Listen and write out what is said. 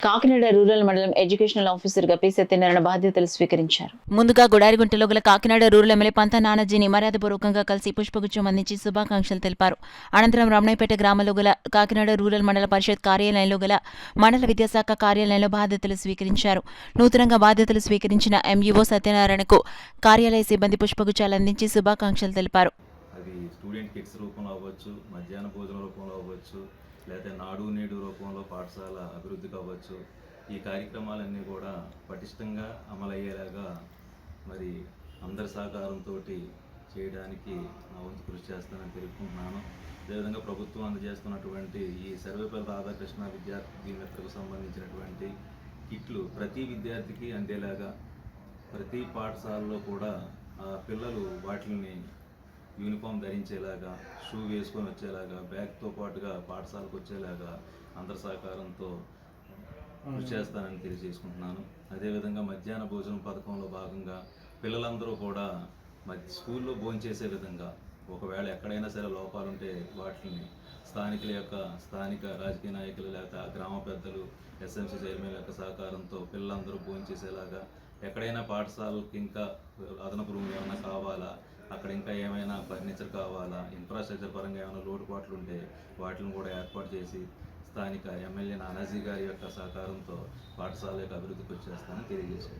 Kakinada rural మండలం educational ఆఫీసర్గా P Satyanarayana బాధ్యతలు స్వీకరించారు. ముందుగా గుడారిగుంటలో గల కాకినాడ రూరల్ ఎమ్మెల్యే పంత నానాజీని మర్యాదపూర్వకంగా కలిసి పుష్పగుచ్చం అందించి శుభాకాంక్షలు తెలిపారు. అనంతరం రమణయ్యపేట గ్రామంలో గల కాకినాడ రూరల్ మండల పరిషత్ కార్యాలయంలో గల మండల విద్యాశాఖ కార్యాలయంలో బాధ్యతలు స్వీకరించారు. నూతనంగా బాధ్యతలు స్వీకరించిన ఎంఈఓ సత్యనారాయణకు కార్యాలయ సిబ్బంది పుష్పగుచ్చాలు అందించి శుభాకాంక్షలు తెలిపారు. అది స్టూడెంట్ కిట్స్ రూపంలో అవ్వచ్చు, మధ్యాహ్న భోజనం రూపంలో అవ్వచ్చు, లేకపోతే నాడు నేడు రూపంలో పాఠశాల అభివృద్ధి కావచ్చు. ఈ కార్యక్రమాలన్నీ కూడా పటిష్టంగా అమలయ్యేలాగా మరి అందరి సహకారంతో చేయడానికి నా వంతు కృషి చేస్తానని తెలుపుకుంటున్నాను. అదేవిధంగా ప్రభుత్వం అందజేస్తున్నటువంటి ఈ సర్వేపల్లి రాధాకృష్ణ విద్యార్థి మిత్రకు సంబంధించినటువంటి కిట్లు ప్రతి విద్యార్థికి అందేలాగా ప్రతి పాఠశాలలో కూడా పిల్లలు వాటిని యూనిఫామ్ ధరించేలాగా, షూ వేసుకొని వచ్చేలాగా, బ్యాగ్తో పాటుగా పాఠశాలకు వచ్చేలాగా అందరి సహకారంతో కృషి చేస్తానని తెలియజేసుకుంటున్నాను. అదేవిధంగా మధ్యాహ్న భోజనం పథకంలో భాగంగా పిల్లలందరూ కూడా స్కూల్లో భోంచేసే విధంగా ఒకవేళ ఎక్కడైనా సరే లోపాలుంటే వాటిని స్థానిక రాజకీయ నాయకులు లేకపోతే గ్రామ పెద్దలు, ఎస్ఎంసీ చైర్మన్ యొక్క సహకారంతో పిల్లలందరూ భోంచేసేలాగా, ఎక్కడైనా పాఠశాలకి ఇంకా అదనపు రూమ్ ఏమైనా కావాలా, అక్కడ ఇంకా ఏమైనా ఫర్నిచర్ కావాలా, ఇన్ఫ్రాస్ట్రక్చర్ పరంగా ఏమైనా లోటుపాట్లు ఉంటే వాటిని కూడా ఏర్పాటు చేసి స్థానిక ఎమ్మెల్యే నానాజీ గారి యొక్క సహకారంతో పాఠశాల యొక్క అభివృద్ధికి వచ్చేస్తానని తెలియజేశారు.